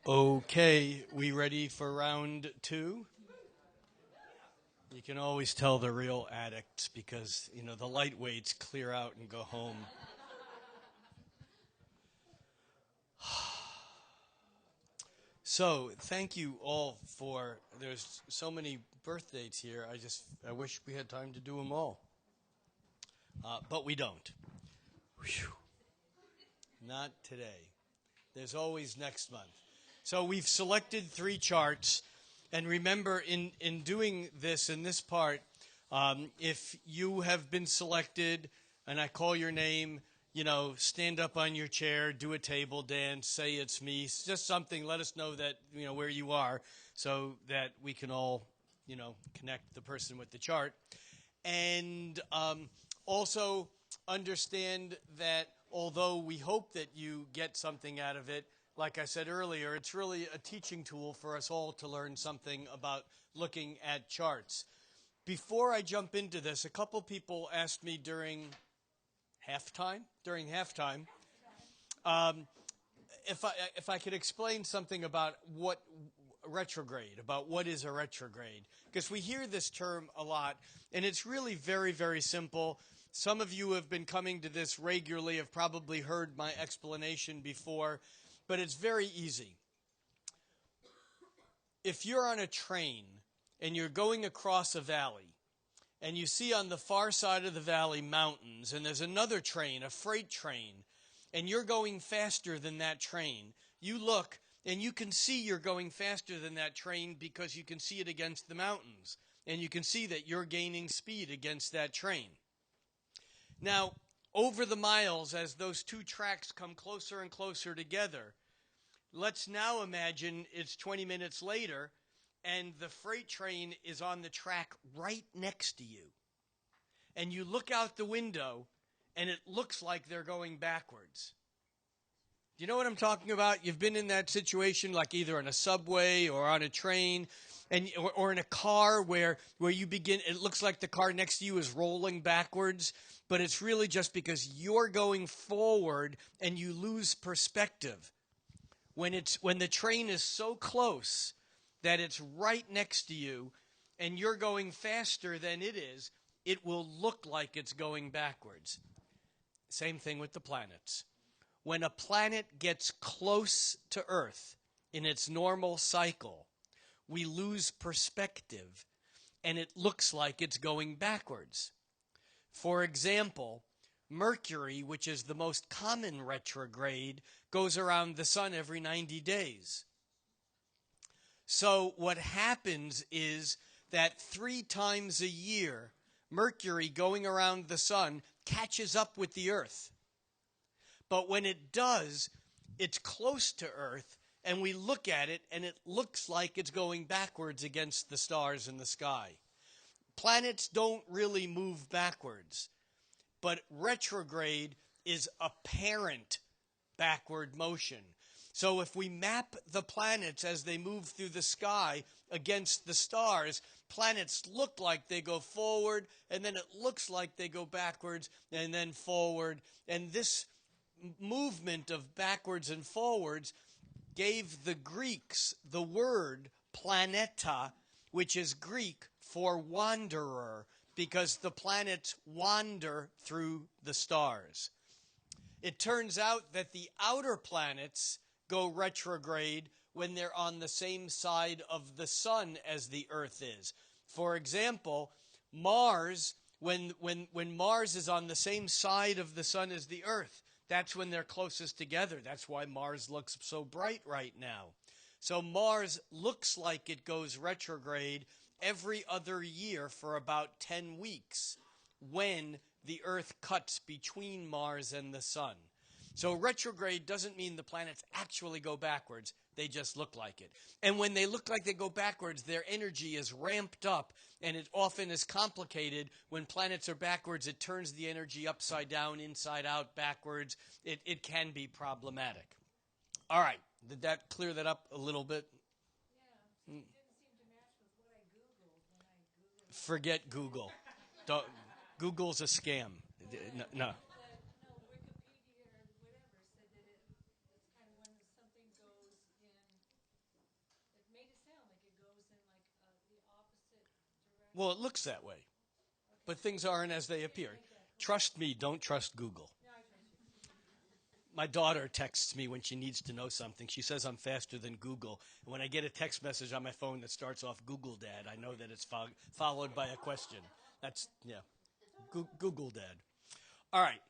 Okay, we ready for round two? You can always tell the real addicts because, the lightweights clear out and go home. So, thank you all there's so many birth dates here. I wish we had time to do them all. But we don't. Whew. Not today. There's always next month. So we've selected three charts. And remember, in doing this, in this part, if you have been selected and I call your name, stand up on your chair, do a table dance, say it's me, just something, let us know that, where you are so that we can all, connect the person with the chart. And also understand that although we hope that you get something out of it, like I said earlier, it's really a teaching tool for us all to learn something about looking at charts. Before I jump into this, a couple people asked me during halftime, if I could explain something about what is a retrograde. Because we hear this term a lot, and it's really very, very simple. Some of you who have been coming to this regularly have probably heard my explanation before, but it's very easy. If you're on a train and you're going across a valley, and you see on the far side of the valley mountains, and there's another train, a freight train, and you're going faster than that train, you look and you can see you're going faster than that train because you can see it against the mountains, and you can see that you're gaining speed against that train. Now, over the miles, as those two tracks come closer and closer together, let's now imagine it's 20 minutes later and the freight train is on the track right next to you. And you look out the window and it looks like they're going backwards. Do you know what I'm talking about? You've been in that situation, like either on a subway or on a train, or in a car where you begin, it looks like the car next to you is rolling backwards, but it's really just because you're going forward and you lose perspective. When the train is so close that it's right next to you and you're going faster than it is, it will look like it's going backwards. Same thing with the planets. When a planet gets close to Earth in its normal cycle, we lose perspective and it looks like it's going backwards. For example, Mercury, which is the most common retrograde, goes around the sun every 90 days. So what happens is that 3 times a year, Mercury going around the sun catches up with the Earth. But when it does, it's close to Earth, and we look at it, and it looks like it's going backwards against the stars in the sky. Planets don't really move backwards, but retrograde is apparent backward motion. So if we map the planets as they move through the sky against the stars, planets look like they go forward, and then it looks like they go backwards, and then forward. And this movement of backwards and forwards gave the Greeks the word planeta, which is Greek for wanderer, because the planets wander through the stars. It turns out that the outer planets go retrograde when they're on the same side of the sun as the Earth is. For example, Mars, when Mars is on the same side of the sun as the Earth, that's when they're closest together. That's why Mars looks so bright right now. So Mars looks like it goes retrograde every other year for about 10 weeks when the Earth cuts between Mars and the sun. So retrograde doesn't mean the planets actually go backwards. They just look like it. And when they look like they go backwards, their energy is ramped up, and it often is complicated. When planets are backwards, it turns the energy upside down, inside out, backwards. It can be problematic. All right. Did that clear that up a little bit? Yeah. It didn't seem to match with what I Googled when I Googled. Forget Google. Google's a scam. No. Wikipedia or whatever said that it's kind of when something goes in Well, it looks that way, but things aren't as they appear. Trust me, don't trust Google. My daughter texts me when she needs to know something. She says I'm faster than Google. And when I get a text message on my phone that starts off Google Dad, I know that it's followed by a question. That's, yeah, Google Dad. All right,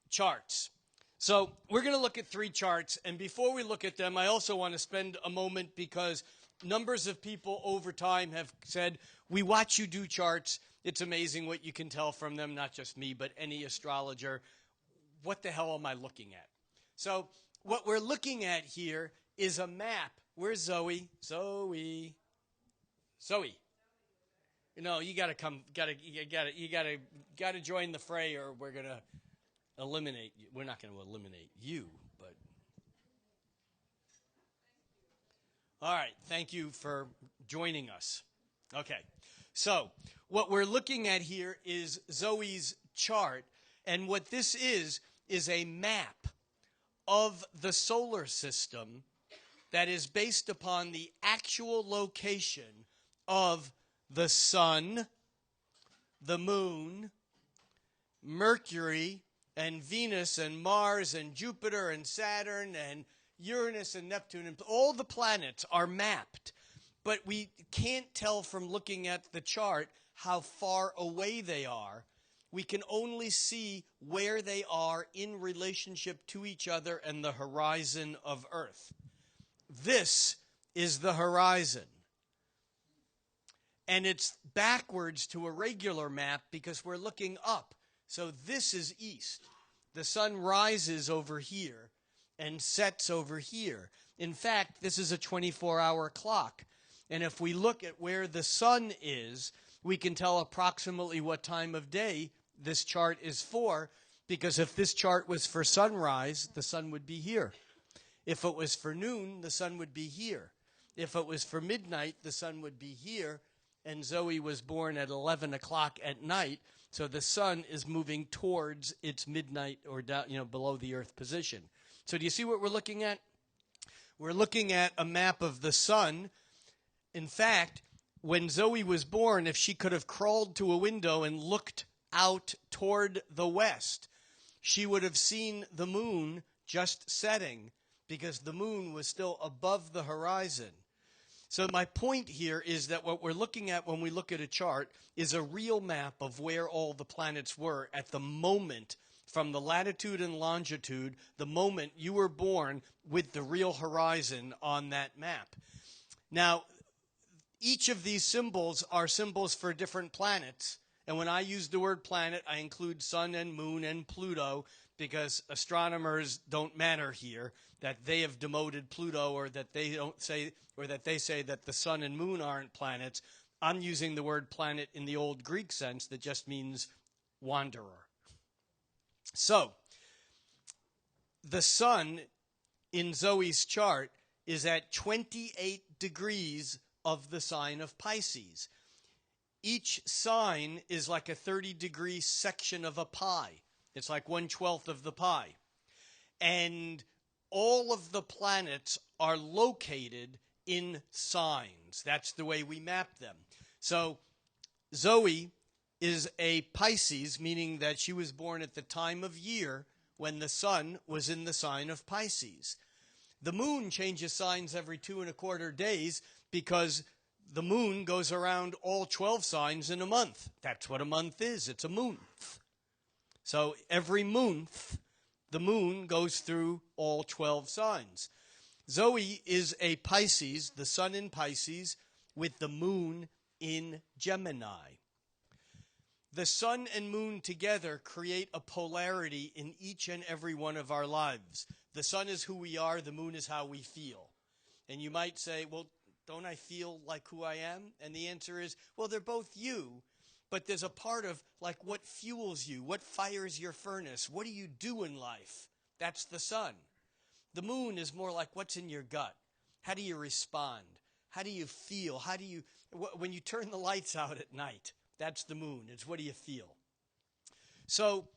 charts. So we're going to look at 3 charts. And before we look at them, I also want to spend a moment because numbers of people over time have said, we watch you do charts. It's amazing what you can tell from them, not just me, but any astrologer. What the hell am I looking at? So what we're looking at here is a map. Where's Zoe? Zoe. You know, you gotta come. You gotta join the fray, or we're gonna eliminate you. We're not gonna eliminate you, but all right. Thank you for joining us. Okay. So what we're looking at here is Zoe's chart, and what this is a map of the solar system that is based upon the actual location of the sun, the moon, Mercury, and Venus, and Mars, and Jupiter, and Saturn, and Uranus, and Neptune, and all the planets are mapped. But we can't tell from looking at the chart how far away they are. We can only see where they are in relationship to each other and the horizon of Earth. This is the horizon. And it's backwards to a regular map because we're looking up. So this is east. The sun rises over here and sets over here. In fact, this is a 24-hour clock. And if we look at where the sun is, we can tell approximately what time of day this chart is for, because if this chart was for sunrise, the sun would be here. If it was for noon, the sun would be here. If it was for midnight, the sun would be here. And Zoe was born at 11 o'clock at night, so the sun is moving towards its midnight or down, below the earth position. So do you see what we're looking at? We're looking at a map of the sun. In fact, when Zoe was born, if she could have crawled to a window and looked out toward the west, she would have seen the moon just setting because the moon was still above the horizon. So my point here is that what we're looking at when we look at a chart is a real map of where all the planets were at the moment, from the latitude and longitude, the moment you were born, with the real horizon on that map. Now, each of these symbols are symbols for different planets. And when I use the word planet, I include sun and moon and Pluto, because astronomers don't matter here, that they have demoted Pluto, or that they don't say, or that they say that the sun and moon aren't planets. I'm using the word planet in the old Greek sense that just means wanderer. So, the sun in Zoe's chart is at 28 degrees of the sign of Pisces. Each sign is like a 30-degree section of a pie. It's like 1/12 of the pie. And all of the planets are located in signs. That's the way we map them. So Zoe is a Pisces, meaning that she was born at the time of year when the sun was in the sign of Pisces. The moon changes signs every 2¼ days because the moon goes around all 12 signs in a month. That's what a month is. It's a month. So every month, the moon goes through all 12 signs. Zoe is a Pisces, the sun in Pisces, with the moon in Gemini. The sun and moon together create a polarity in each and every one of our lives. The sun is who we are, the moon is how we feel. And you might say, well, don't I feel like who I am? And the answer is, well, they're both you, but there's a part of like what fuels you, what fires your furnace, what do you do in life? That's the sun. The moon is more like what's in your gut. How do you respond? How do you feel? When you turn the lights out at night, that's the moon. It's what do you feel? So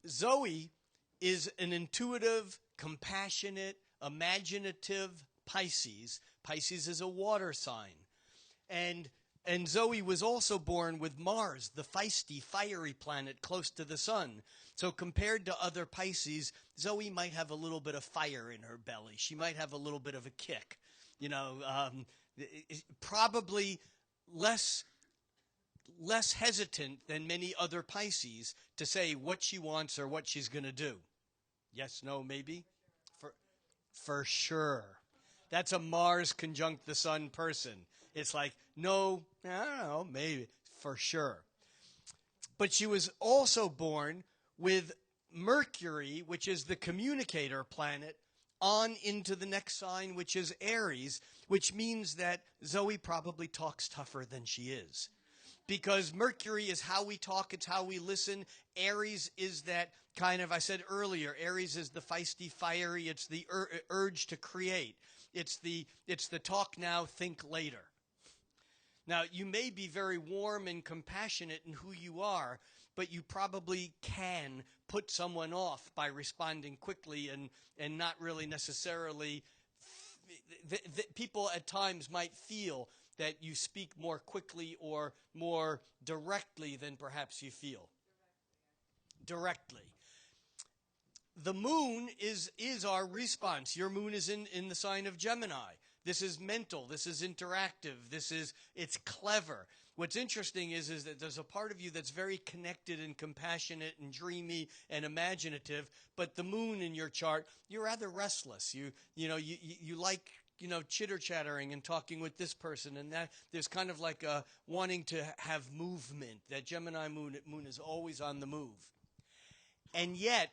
Zoe is an intuitive, compassionate, imaginative Pisces. Pisces is a water sign. And And Zoe was also born with Mars, the feisty, fiery planet close to the sun. So compared to other Pisces, Zoe might have a little bit of fire in her belly. She might have a little bit of a kick. Probably less hesitant than many other Pisces to say what she wants or what she's going to do. Yes, no, maybe? For sure. That's a Mars conjunct the sun person. It's like, no, I don't know, maybe, for sure. But she was also born with Mercury, which is the communicator planet, on into the next sign, which is Aries, which means that Zoe probably talks tougher than she is. Because Mercury is how we talk, it's how we listen. Aries is that kind of, I said earlier, Aries is the feisty, fiery, it's the urge to create. It's the talk now, think later. Now, you may be very warm and compassionate in who you are, but you probably can put someone off by responding quickly and not really necessarily. People at times might feel that you speak more quickly or more directly than perhaps you feel. Directly. The moon is our response. Your moon is in the sign of Gemini. This is mental. This is interactive. It's clever. What's interesting is that there's a part of you that's very connected and compassionate and dreamy and imaginative, but the moon in your chart, you're rather restless. You like chitter-chattering and talking with this person, and that there's kind of like a wanting to have movement. That Gemini moon is always on the move. And yet,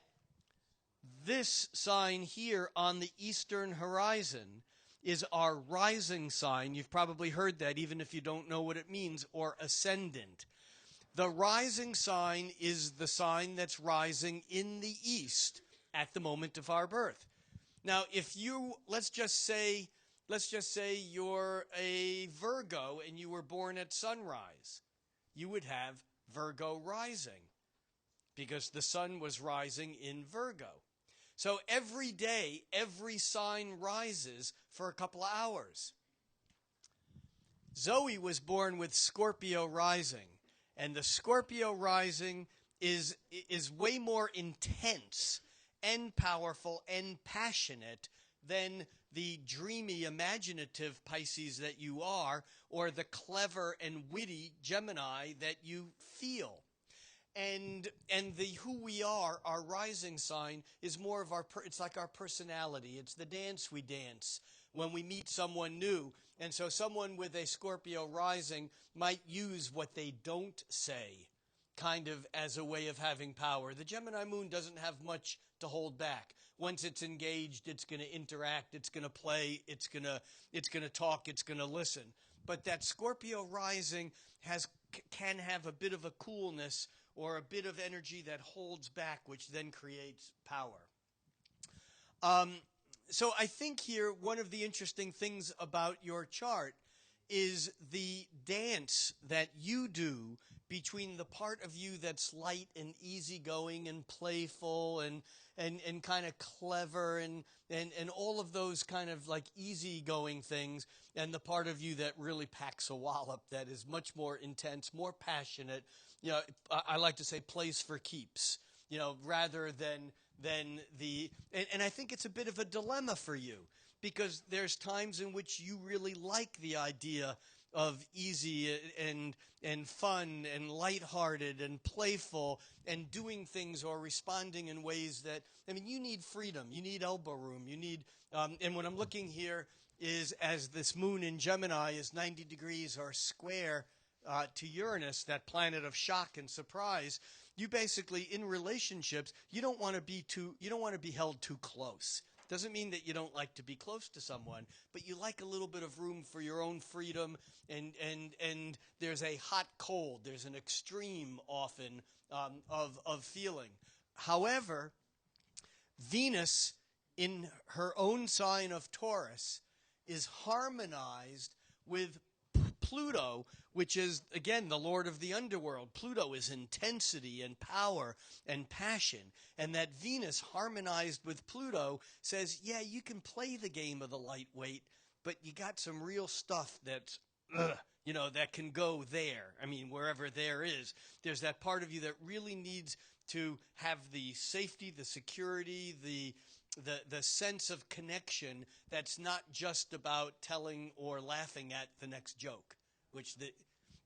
this sign here on the eastern horizon is our rising sign. You've probably heard that, even if you don't know what it means, or ascendant. The rising sign is the sign that's rising in the east at the moment of our birth. Now, if you, let's just say you're a Virgo and you were born at sunrise, you would have Virgo rising because the sun was rising in Virgo. So every day, every sign rises for a couple of hours. Zoe was born with Scorpio rising, and the Scorpio rising is way more intense and powerful and passionate than the dreamy, imaginative Pisces that you are, or the clever and witty Gemini that you feel. And the who we are, our rising sign, is more of it's like our personality. It's the dance we dance when we meet someone new. And so someone with a Scorpio rising might use what they don't say kind of as a way of having power. The Gemini moon doesn't have much to hold back. Once it's engaged, it's going to interact, it's going to play, it's going to talk, it's going to listen. But that Scorpio rising can have a bit of a coolness or a bit of energy that holds back, which then creates power. So I think here one of the interesting things about your chart is the dance that you do between the part of you that's light and easygoing and playful and kind of clever and all of those kind of like easygoing things, and the part of you that really packs a wallop, that is much more intense, more passionate. I like to say plays for keeps, rather than the, and I think it's a bit of a dilemma for you, because there's times in which you really like the idea of easy and fun and lighthearted and playful and doing things or responding in ways that, you need freedom, you need elbow room, you need, and what I'm looking here is as this moon in Gemini is 90 degrees or square to Uranus, that planet of shock and surprise, you basically, in relationships, you don't want to be held too close. Doesn't mean that you don't like to be close to someone, but you like a little bit of room for your own freedom, and there's a hot cold, there's an extreme often of feeling. However, Venus in her own sign of Taurus is harmonized with Pluto, which is, again, the lord of the underworld. Pluto is intensity and power and passion. And that Venus harmonized with Pluto says, yeah, you can play the game of the lightweight, but you got some real stuff that's that can go there. I mean, wherever there is, there's that part of you that really needs to have the safety, the security, the sense of connection that's not just about telling or laughing at the next joke,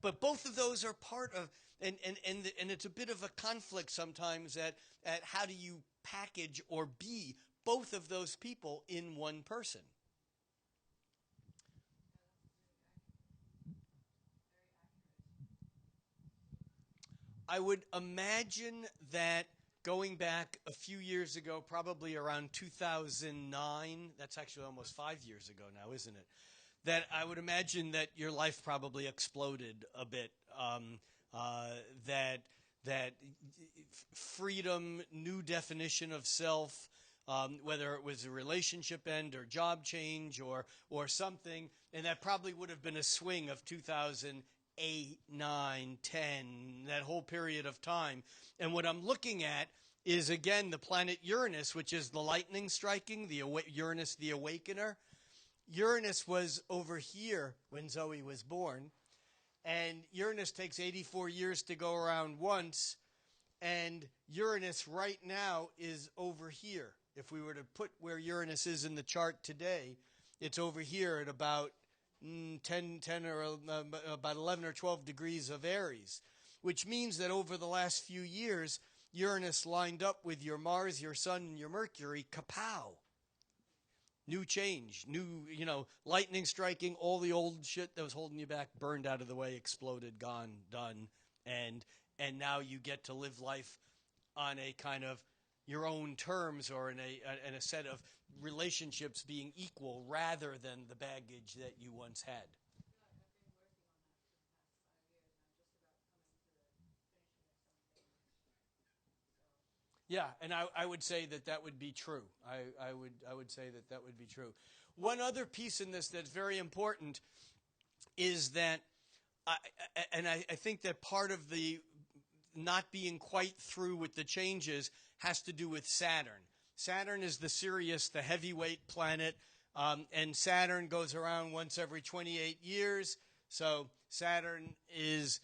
but both of those are part of, and it's a bit of a conflict sometimes at how do you package or be both of those people in one person. I would imagine that going back a few years ago, probably around 2009, that's actually almost 5 years ago now, isn't it? That I would imagine that your life probably exploded a bit. Uh, that that freedom, new definition of self, whether it was a relationship end or job change or something, and that probably would have been a swing of 2008, 9, 10, that whole period of time. And what I'm looking at is again the planet Uranus, which is the lightning striking, Uranus the awakener. Uranus was over here when Zoe was born, and Uranus takes 84 years to go around once, and Uranus right now is over here. If we were to put where Uranus is in the chart today, it's over here at about 10 or about 11 or 12 degrees of Aries, which means that over the last few years, Uranus lined up with your Mars, your Sun, and your Mercury, kapow. New change, new, lightning striking, all the old shit that was holding you back, burned out of the way, exploded, gone, done. And now you get to live life on a kind of your own terms or in a set of relationships being equal rather than the baggage that you once had. Yeah, and I would say that would be true. I would say that would be true. One other piece in this that's very important is that, I think that part of the not being quite through with the changes has to do with Saturn. Saturn is the Sirius, the heavyweight planet, and Saturn goes around once every 28 years. So Saturn has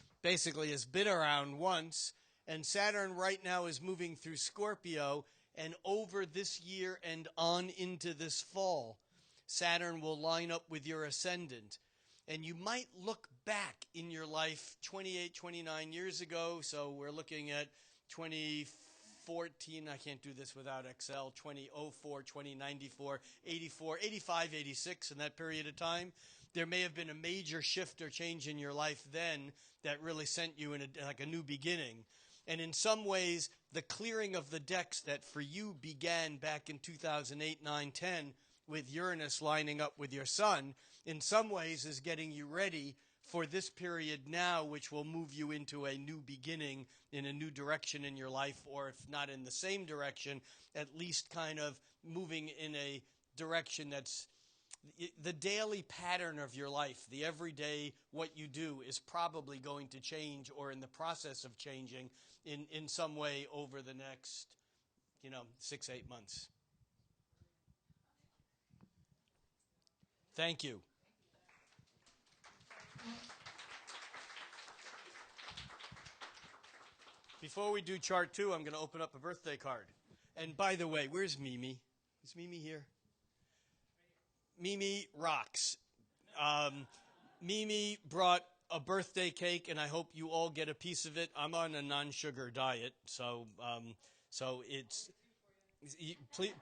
been around once. And Saturn right now is moving through Scorpio, and over this year and on into this fall, Saturn will line up with your ascendant. And you might look back in your life 28, 29 years ago. So we're looking at 2014. I can't do this without Excel. 2004, 2094, 84, 85, 86 in that period of time. There may have been a major shift or change in your life then that really sent you in like a new beginning. And in some ways, the clearing of the decks that for you began back in 2008, 9, 10 with Uranus lining up with your Sun, in some ways is getting you ready for this period now, which will move you into a new beginning in a new direction in your life, or if not in the same direction, at least kind of moving in a direction that's the daily pattern of your life, the everyday what you do is probably going to change or in the process of changing in some way over the next, 6, 8 months. Thank you. Before we do chart 2, I'm going to open up a birthday card. And by the way, where's Mimi? Is Mimi here? Mimi rocks. Mimi brought a birthday cake, and I hope you all get a piece of it. I'm on a non-sugar diet, so it's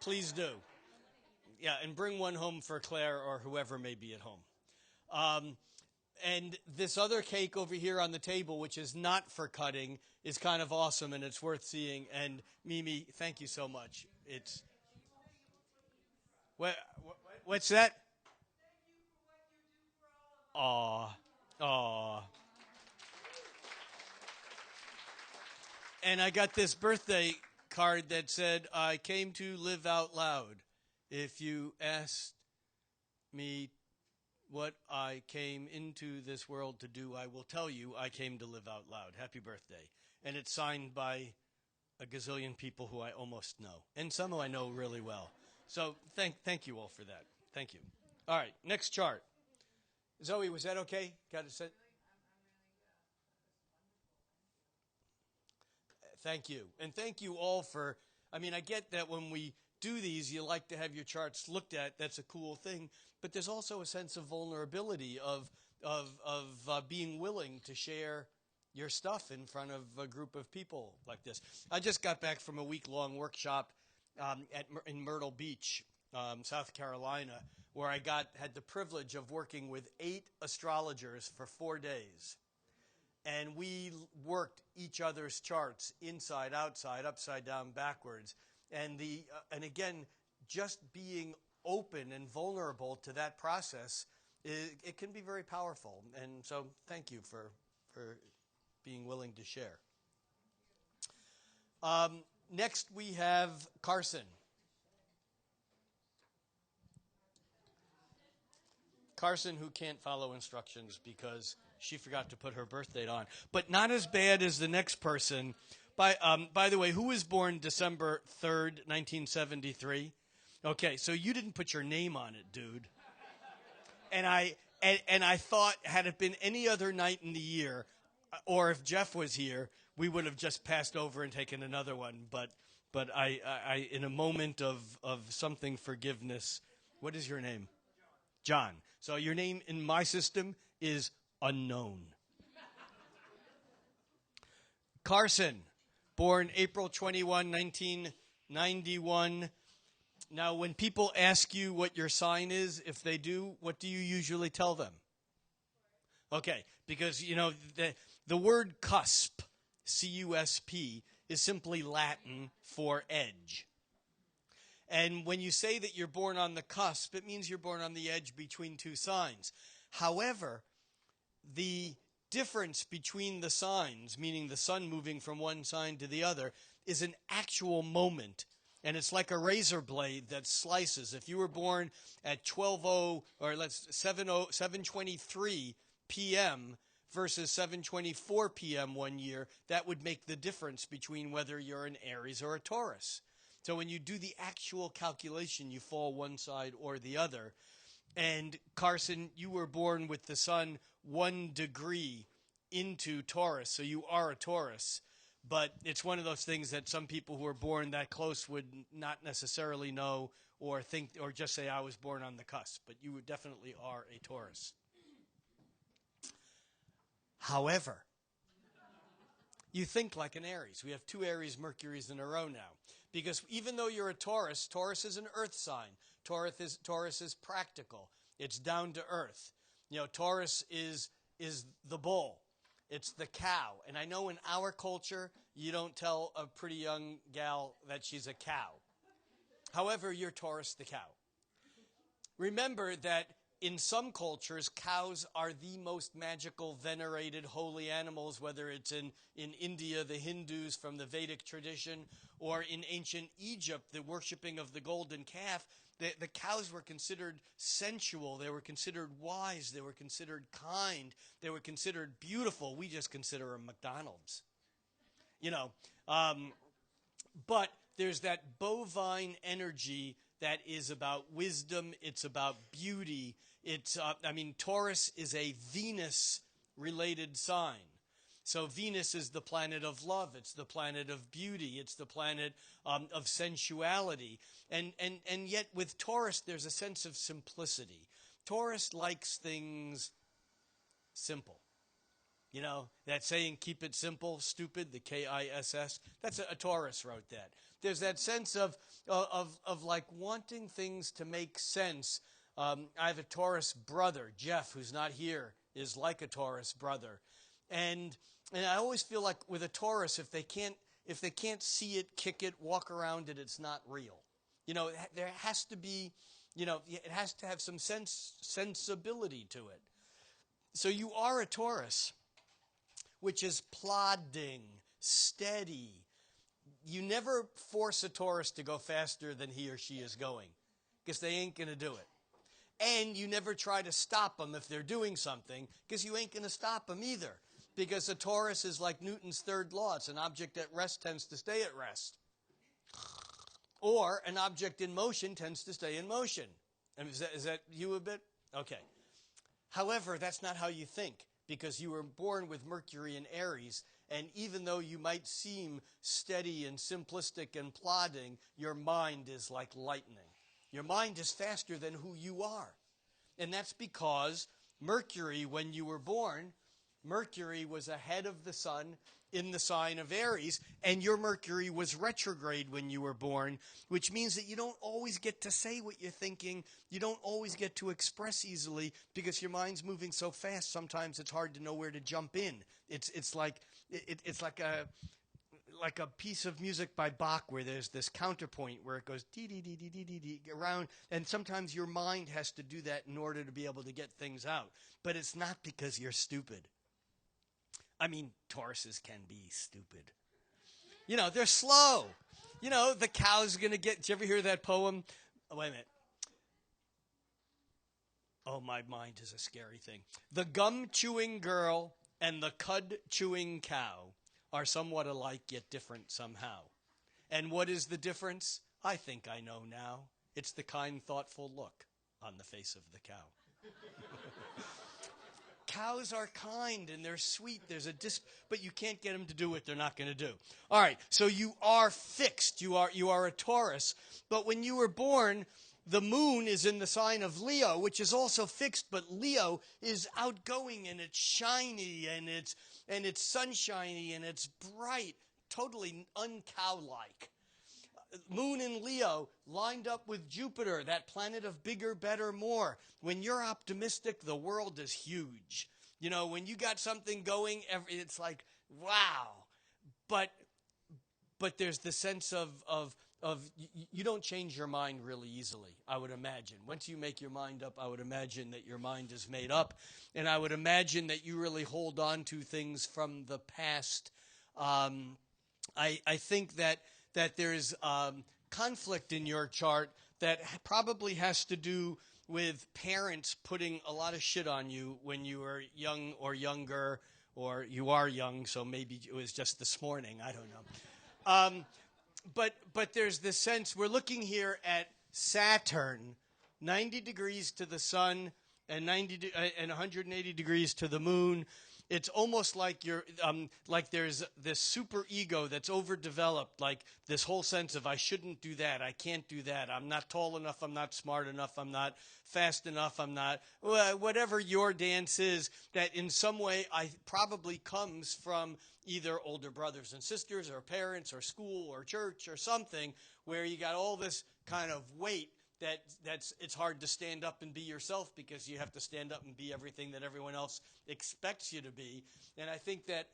please do. Yeah, and bring one home for Claire or whoever may be at home. And this other cake over here on the table, which is not for cutting, is kind of awesome, and it's worth seeing. And Mimi, thank you so much. It's what's that? Aw, aw. And I got this birthday card that said, I came to live out loud. If you asked me what I came into this world to do, I will tell you I came to live out loud. Happy birthday. And it's signed by a gazillion people who I almost know, and some who I know really well. So thank you all for that. Thank you. All right, next chart. Zoe, was that okay? Got it set? Thank you. And thank you all for, I mean, I get that when we do these, you like to have your charts looked at. That's a cool thing. But there's also a sense of vulnerability, of being willing to share your stuff in front of a group of people like this. I just got back from a week-long workshop in Myrtle Beach, South Carolina, where I had the privilege of working with 8 astrologers for 4 days. And we worked each other's charts inside, outside, upside down, backwards. And again, just being open and vulnerable to that process, it can be very powerful. And so thank you for being willing to share. Next we have Carson. Carson, who can't follow instructions because she forgot to put her birth date on. But not as bad as the next person. By the way, who was born December 3rd, 1973? Okay, so you didn't put your name on it, dude. And I thought, had it been any other night in the year, or if Jeff was here, we would have just passed over and taken another one. But I in a moment of something forgiveness, what is your name? John. So your name in my system is unknown. Carson, born April 21, 1991. Now, when people ask you what your sign is, if they do, what do you usually tell them? Okay, because, you know, the word cusp, C-U-S-P, is simply Latin for edge. And when you say that you're born on the cusp, it means you're born on the edge between 2 signs. However, the difference between the signs, meaning the sun moving from one sign to the other, is an actual moment. And it's like a razor blade that slices. If you were born at 7:23 p.m. versus 7:24 p.m. one year, that would make the difference between whether you're an Aries or a Taurus. So when you do the actual calculation, you fall one side or the other. And Carson, you were born with the sun 1 degree into Taurus, so you are a Taurus. But it's one of those things that some people who are born that close would not necessarily know or think, or just say, I was born on the cusp. But you definitely are a Taurus. However, you think like an Aries. We have 2 Aries Mercuries in a row now. Because even though you're a Taurus, Taurus is an earth sign. Taurus is practical. It's down to earth. You know, Taurus is the bull. It's the cow. And I know in our culture, you don't tell a pretty young gal that she's a cow. However, you're Taurus the cow. Remember that in some cultures, cows are the most magical, venerated, holy animals, whether it's in India, the Hindus from the Vedic tradition, or in ancient Egypt, the worshiping of the golden calf. The cows were considered sensual. They were considered wise. They were considered kind. They were considered beautiful. We just consider them McDonald's. You know, but there's that bovine energy that is about wisdom. It's about beauty. Taurus is a Venus-related sign. So Venus is the planet of love. It's the planet of beauty. It's the planet of sensuality. And yet with Taurus, there's a sense of simplicity. Taurus likes things simple. You know, that saying, keep it simple, stupid, the K-I-S-S, that's a Taurus wrote that. There's that sense of like wanting things to make sense. I have a Taurus brother, Jeff, who's not here, is like a Taurus brother. And I always feel like with a Taurus, if they can't see it, kick it, walk around it, it's not real. You know, there has to be, you know, it has to have some sensibility to it. So you are a Taurus, which is plodding, steady. You never force a Taurus to go faster than he or she is going, because they ain't going to do it. And you never try to stop them if they're doing something, because you ain't going to stop them either. Because a Taurus is like Newton's third law. It's an object at rest tends to stay at rest. Or an object in motion tends to stay in motion. And is that you a bit? Okay. However, that's not how you think, because you were born with Mercury in Aries, and even though you might seem steady and simplistic and plodding, your mind is like lightning. Your mind is faster than who you are. And that's because Mercury, when you were born, Mercury was ahead of the sun in the sign of Aries, and your Mercury was retrograde when you were born, which means that you don't always get to say what you're thinking. You don't always get to express easily because your mind's moving so fast. Sometimes it's hard to know where to jump in. It's like a piece of music by Bach where there's this counterpoint where it goes dee dee dee dee dee dee dee around, and sometimes your mind has to do that in order to be able to get things out. But it's not because you're stupid. I mean, Tauruses can be stupid. You know, they're slow. You know, the cow's going to get... Did you ever hear that poem? Oh, wait a minute. Oh, my mind is a scary thing. The gum-chewing girl and the cud-chewing cow are somewhat alike yet different somehow. And what is the difference? I think I know now. It's the kind, thoughtful look on the face of the cow. Cows are kind and they're sweet. But you can't get them to do what they're not going to do. All right, so you are fixed. You are a Taurus. But when you were born, the moon is in the sign of Leo, which is also fixed. But Leo is outgoing and it's shiny and it's sunshiny and it's bright, totally uncow-like. Moon in Leo lined up with Jupiter, that planet of bigger, better, more. When you're optimistic, the world is huge. You know, when you got something going, it's like, wow. But there's the sense of you don't change your mind really easily, I would imagine. Once you make your mind up, I would imagine that your mind is made up. And I would imagine that you really hold on to things from the past. I think that there's conflict in your chart that probably has to do with parents putting a lot of shit on you when you were young or younger, or you are young, so maybe it was just this morning. I don't know. But there's this sense, we're looking here at Saturn, 90 degrees to the sun and 180 degrees to the moon. It's almost like like there's this super ego that's overdeveloped, like this whole sense of I shouldn't do that, I can't do that, I'm not tall enough, I'm not smart enough, I'm not fast enough, I'm not, whatever your dance is, that in some way probably comes from either older brothers and sisters or parents or school or church or something where you got all this kind of weight that's it's hard to stand up and be yourself because you have to stand up and be everything that everyone else expects you to be. And I think that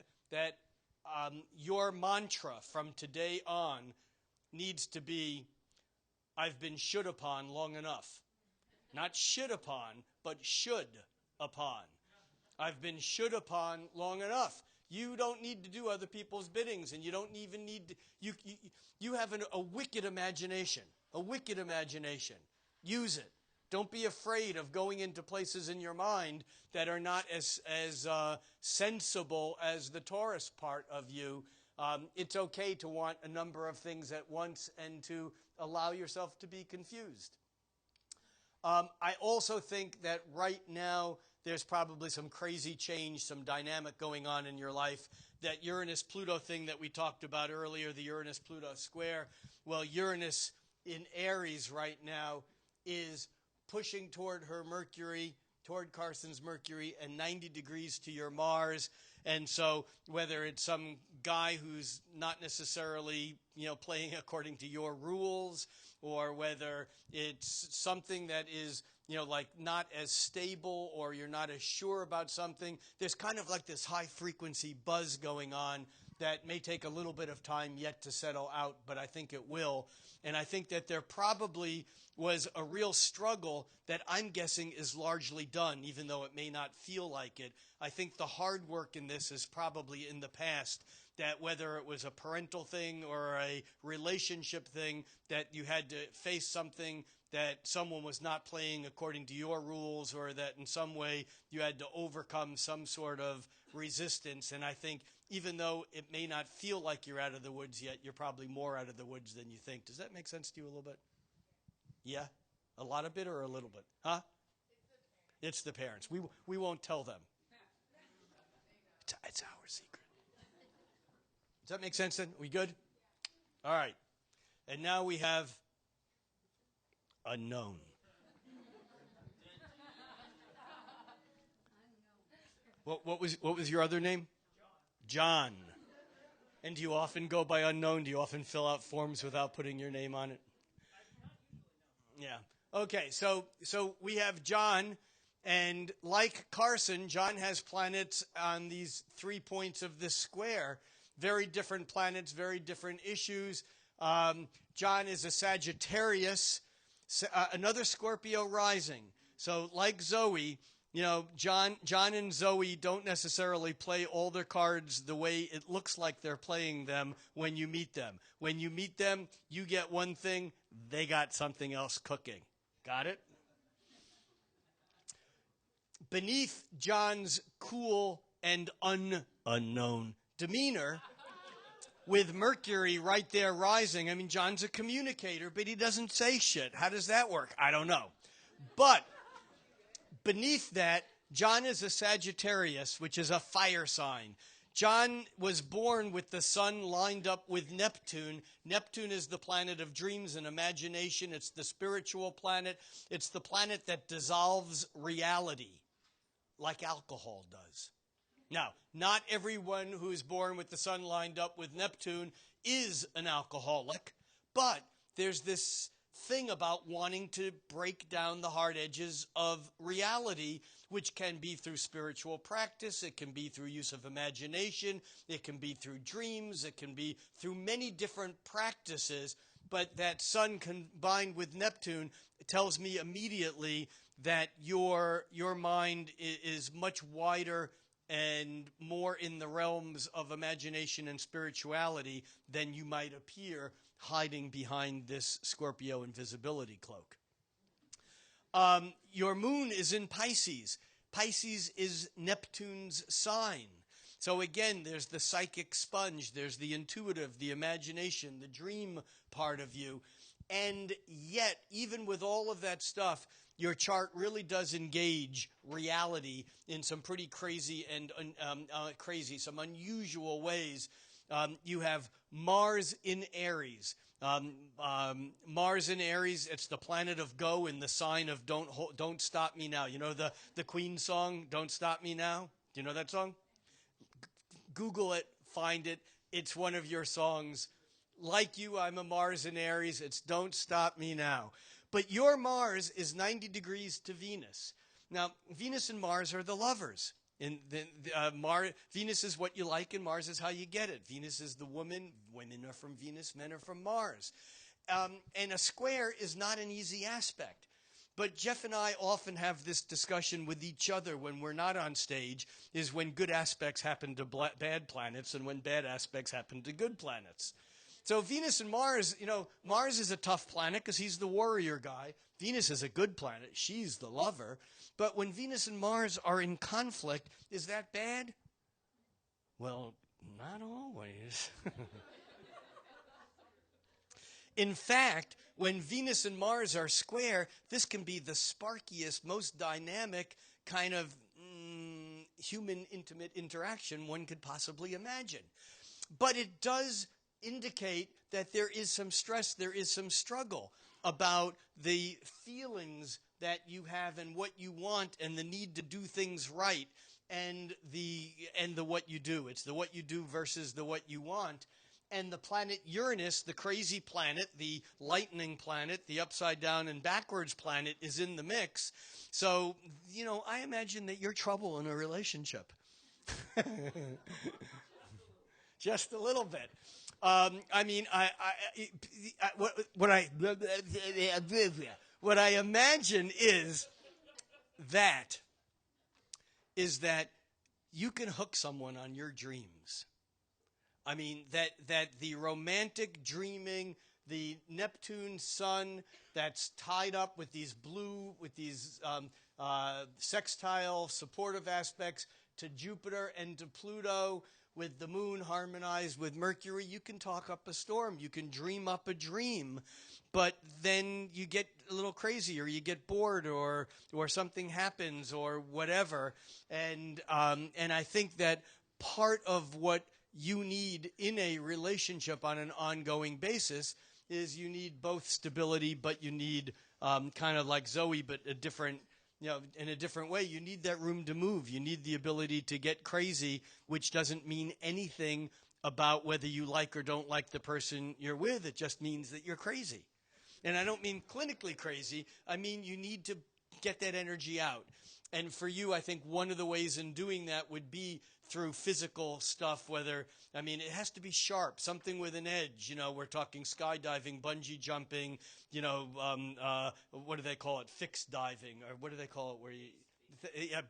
your mantra from today on needs to be, I've been should upon long enough. Not shit upon, but should upon. I've been should upon long enough. You don't need to do other people's biddings, and you don't even need to, you have a wicked imagination. A wicked imagination. Use it. Don't be afraid of going into places in your mind that are not as sensible as the Taurus part of you. It's okay to want a number of things at once and to allow yourself to be confused. I also think that right now there's probably some crazy change, some dynamic going on in your life. That Uranus-Pluto thing that we talked about earlier, the Uranus-Pluto square. Well, Uranus in Aries right now is pushing toward her Mercury, toward Carson's Mercury, and 90 degrees to your Mars. And so whether it's some guy who's not necessarily, playing according to your rules, or whether it's something that is, like not as stable, or you're not as sure about something, there's kind of like this high frequency buzz going on that may take a little bit of time yet to settle out, but I think it will. And I think that there probably was a real struggle that I'm guessing is largely done, even though it may not feel like it. I think the hard work in this is probably in the past, that whether it was a parental thing or a relationship thing, that you had to face something that someone was not playing according to your rules, or that in some way you had to overcome some sort of resistance. And I think even though it may not feel like you're out of the woods yet, you're probably more out of the woods than you think. Does that make sense to you a little bit? Yeah? A lot of bit or a little bit? Huh? It's the parents. We won't tell them. It's our secret. Does that make sense then? We good? All right. And now we have unknown. What was your other name? John. And do you often go by unknown? Do you often fill out forms without putting your name on it? Yeah. Okay, so we have John, and like Carson, John has planets on these 3 points of this square. Very different planets, very different issues. John is a Sagittarius, another Scorpio rising. So like Zoe, John and Zoe don't necessarily play all their cards the way it looks like they're playing them when you meet them. When you meet them, you get one thing, they got something else cooking. Got it? Beneath John's cool and unknown demeanor, with Mercury right there rising, I mean, John's a communicator, but he doesn't say shit. How does that work? I don't know. But beneath that, John is a Sagittarius, which is a fire sign. John was born with the sun lined up with Neptune. Neptune is the planet of dreams and imagination. It's the spiritual planet. It's the planet that dissolves reality, like alcohol does. Now, not everyone who is born with the sun lined up with Neptune is an alcoholic, but there's this thing about wanting to break down the hard edges of reality, which can be through spiritual practice, it can be through use of imagination, it can be through dreams, it can be through many different practices. But that sun combined with Neptune tells me immediately that your mind is much wider and more in the realms of imagination and spirituality than you might appear hiding behind this Scorpio invisibility cloak. Your moon is in Pisces. Pisces is Neptune's sign. So again, there's the psychic sponge, there's the intuitive, the imagination, the dream part of you. And yet, even with all of that stuff, your chart really does engage reality in some pretty crazy and some unusual ways. You have Mars in Aries. Mars in Aries, it's the planet of go in the sign of don't stop me now. You know the Queen song, Don't Stop Me Now? Do you know that song? Google it, find it. It's one of your songs. Like you, I'm a Mars in Aries. It's Don't Stop Me Now. But your Mars is 90 degrees to Venus. Now, Venus and Mars are the lovers. Venus is what you like, and Mars is how you get it. Venus is the woman. Women are from Venus. Men are from Mars. And a square is not an easy aspect. But Jeff and I often have this discussion with each other when we're not on stage, is when good aspects happen to bad planets and when bad aspects happen to good planets. So Venus and Mars, Mars is a tough planet because he's the warrior guy. Venus is a good planet. She's the lover. But when Venus and Mars are in conflict, is that bad? Well, not always. In fact, when Venus and Mars are square, this can be the sparkiest, most dynamic kind of human intimate interaction one could possibly imagine. But it does indicate that there is some stress, there is some struggle about the feelings that you have and what you want and the need to do things right and the what you do. It's the what you do versus the what you want. And the planet Uranus, the crazy planet, the lightning planet, the upside down and backwards planet is in the mix. So, I imagine that you're trouble in a relationship. Just a little bit. What I imagine is that you can hook someone on your dreams. I mean, that the romantic dreaming, the Neptune sun that's tied up with these sextile supportive aspects to Jupiter and to Pluto, with the moon harmonized with Mercury, you can talk up a storm. You can dream up a dream. But then you get a little crazy, or you get bored, or something happens, or whatever. And I think that part of what you need in a relationship on an ongoing basis is you need both stability, but you need kind of like Zoe, but a different, in a different way. You need that room to move. You need the ability to get crazy, which doesn't mean anything about whether you like or don't like the person you're with. It just means that you're crazy. And I don't mean clinically crazy. I mean you need to get that energy out. And for you, I think one of the ways in doing that would be through physical stuff, it has to be sharp, something with an edge. We're talking skydiving, bungee jumping, what do they call it? Fixed diving, or what do they call it? Where you,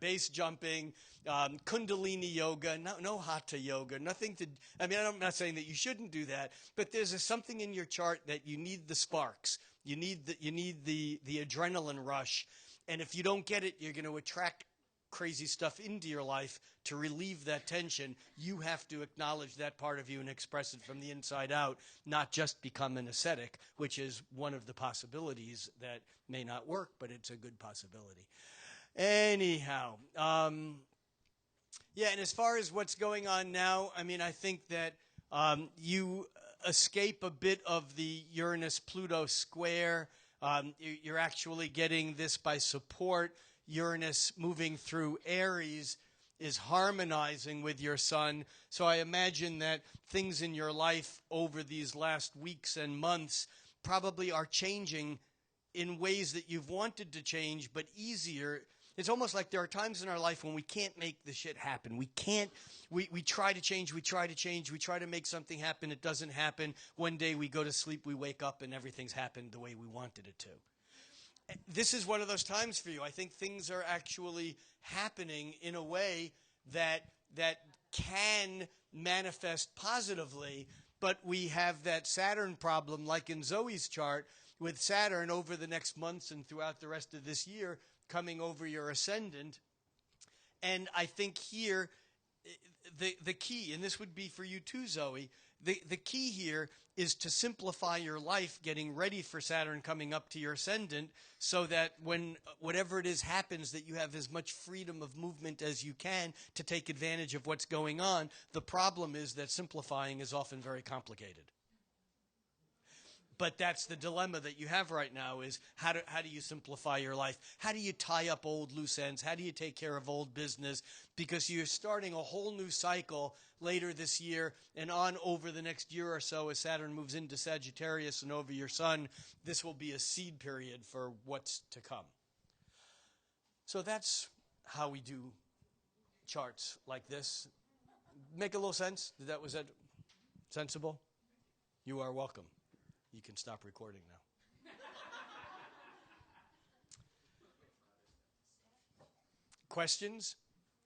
base jumping, kundalini yoga, no hatha yoga, nothing to, I'm not saying that you shouldn't do that, but there's something in your chart that you need the sparks. You need the adrenaline rush. And if you don't get it, you're going to attract crazy stuff into your life to relieve that tension. You have to acknowledge that part of you and express it from the inside out, not just become an ascetic, which is one of the possibilities that may not work, but it's a good possibility. Anyhow, and as far as what's going on now, I think that you escape a bit of the Uranus-Pluto square. You're actually getting this by support. Uranus moving through Aries is harmonizing with your sun. So I imagine that things in your life over these last weeks and months probably are changing in ways that you've wanted to change, but easier. It's almost like there are times in our life when we can't make the shit happen. We try to change, we try to make something happen, it doesn't happen. One day we go to sleep, we wake up, and everything's happened the way we wanted it to. This is one of those times for you. I think things are actually happening in a way that can manifest positively, but we have that Saturn problem, like in Zoe's chart, with Saturn over the next months and throughout the rest of this year coming over your ascendant. And I think here, the key, and this would be for you too, Zoe, the key here is to simplify your life, getting ready for Saturn coming up to your ascendant, so that when whatever it is happens, that you have as much freedom of movement as you can to take advantage of what's going on. The problem is that simplifying is often very complicated. But that's the dilemma that you have right now is how do you simplify your life? How do you tie up old loose ends? How do you take care of old business? Because you're starting a whole new cycle later this year and on over the next year or so as Saturn moves into Sagittarius and over your sun. This will be a seed period for what's to come. So that's how we do charts like this. Make a little sense? Was that sensible? You are welcome. You can stop recording now. Questions?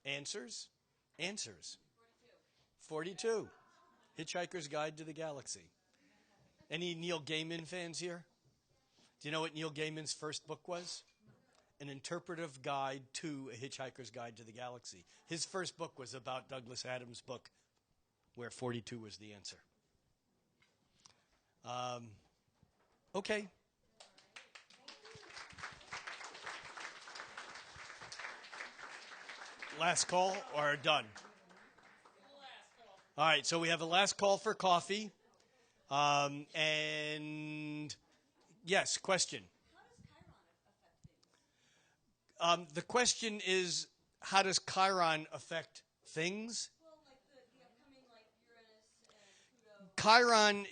Answers? Answers. 42. Hitchhiker's Guide to the Galaxy. Any Neil Gaiman fans here? Do you know what Neil Gaiman's first book was? An interpretive guide to A Hitchhiker's Guide to the Galaxy. His first book was about Douglas Adams' book, where 42 was the answer. Okay. Last call or done? All right, so we have a last call for coffee. And yes, question. How does Chiron affect things? The question is, how does Chiron affect things? Well, like the upcoming Uranus and Pluto. Chiron,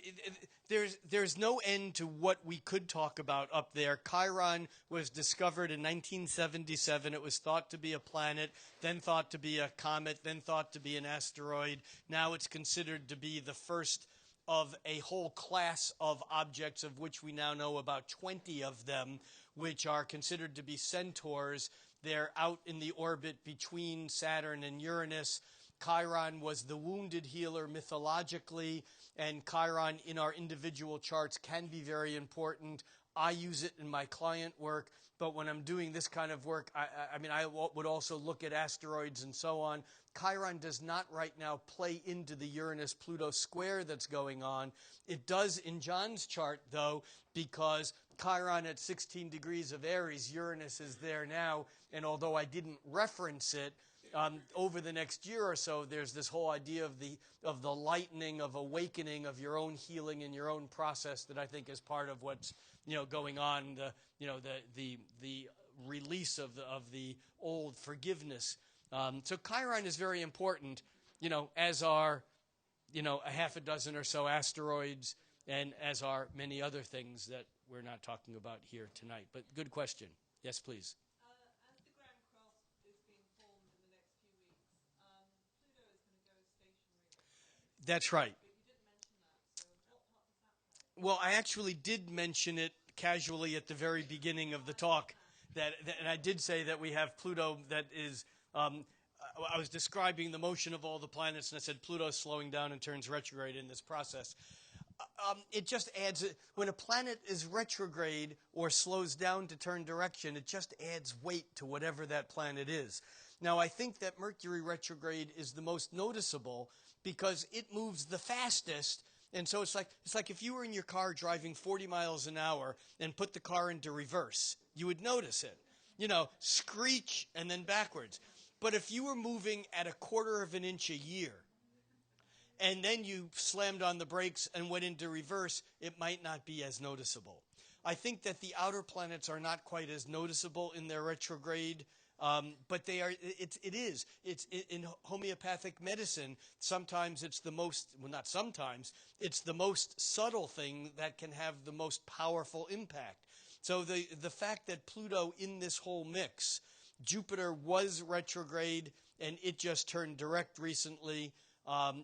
there's no end to what we could talk about up there. Chiron was discovered in 1977. It was thought to be a planet, then thought to be a comet, then thought to be an asteroid. Now it's considered to be the first of a whole class of objects, of which we now know about 20 of them, which are considered to be centaurs. They're out in the orbit between Saturn and Uranus. Chiron was the wounded healer mythologically, and Chiron in our individual charts can be very important. I use it in my client work, but when I'm doing this kind of work, I would also look at asteroids and so on. Chiron does not right now play into the Uranus-Pluto square that's going on. It does in John's chart, though, because Chiron at 16 degrees of Aries, Uranus is there now, and although I didn't reference it, over the next year or so, there's this whole idea of the lightening, of awakening, of your own healing and your own process that I think is part of what's going on. The release of the old forgiveness. So Chiron is very important, as are a half a dozen or so asteroids, and as are many other things that we're not talking about here tonight. But good question. Yes, please. As the ground cross is being formed in the next few weeks, Pluto is going to go stationary. That's right. But you didn't mention that, so what part does that play? Well, I actually did mention it casually at the very beginning of the talk, and I did say that we have Pluto that is. I was describing the motion of all the planets, and I said Pluto's slowing down and turns retrograde in this process. It just adds, when a planet is retrograde or slows down to turn direction, it just adds weight to whatever that planet is. Now, I think that Mercury retrograde is the most noticeable because it moves the fastest. And so it's like if you were in your car driving 40 miles an hour and put the car into reverse, you would notice it. Screech and then backwards. But if you were moving at a quarter of an inch a year, and then you slammed on the brakes and went into reverse, it might not be as noticeable. I think that the outer planets are not quite as noticeable in their retrograde, but they are. It is. It's in homeopathic medicine. Sometimes it's the most. Well, not sometimes. It's the most subtle thing that can have the most powerful impact. So the fact that Pluto in this whole mix, Jupiter was retrograde and it just turned direct recently.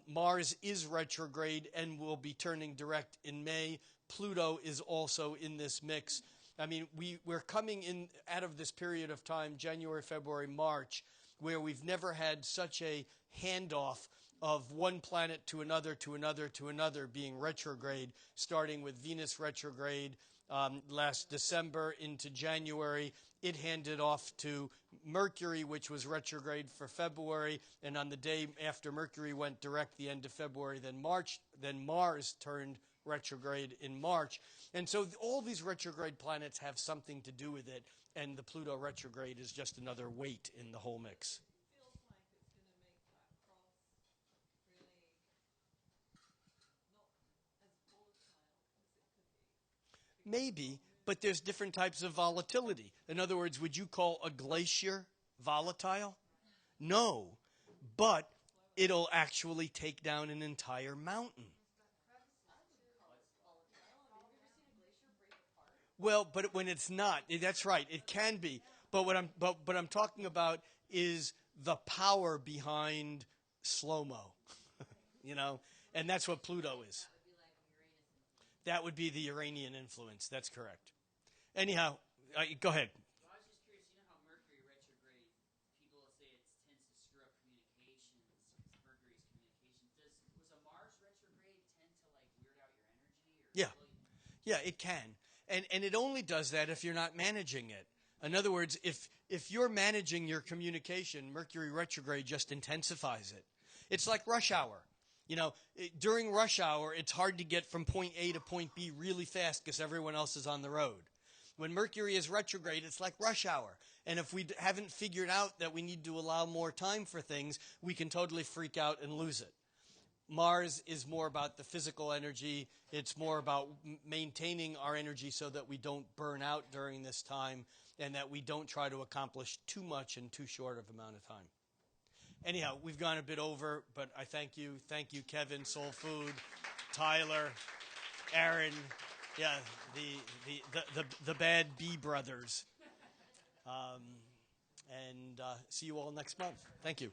Mars is retrograde and will be turning direct in May. Pluto is also in this mix. I mean, we're coming in out of this period of time, January, February, March, where we've never had such a handoff of one planet to another, to another, to another being retrograde, starting with Venus retrograde last December into January. It handed off to Mercury, which was retrograde for February, and on the day after Mercury went direct, the end of February, then Mars turned retrograde in March. And so all these retrograde planets have something to do with it, and the Pluto retrograde is just another weight in the whole mix. It feels like it's going to make that cross really not as volatile as it could be. Maybe, but there's different types of volatility. In other words, would you call a glacier volatile? No, but it'll actually take down an entire mountain. Well, but when it's not, that's right. It can be. But what I'm talking about is the power behind slow-mo, and that's what Pluto is. That would be the Uranian influence. That's correct. Anyhow, go ahead. So I was just curious, how Mercury retrograde, people say it tends to screw up communications because Mercury's communication. Was a Mars retrograde tend to weird out your energy? Yeah. Yeah, it can. And it only does that if you're not managing it. In other words, if you're managing your communication, Mercury retrograde just intensifies it. It's like rush hour. During rush hour, it's hard to get from point A to point B really fast because everyone else is on the road. When Mercury is retrograde, it's like rush hour. And if we haven't figured out that we need to allow more time for things, we can totally freak out and lose it. Mars is more about the physical energy. It's more about maintaining our energy so that we don't burn out during this time and that we don't try to accomplish too much in too short of amount of time. Anyhow, we've gone a bit over, but I thank you. Thank you, Kevin, Soul Food, Tyler, Aaron, yeah, the Bad B brothers. And see you all next month. Thank you.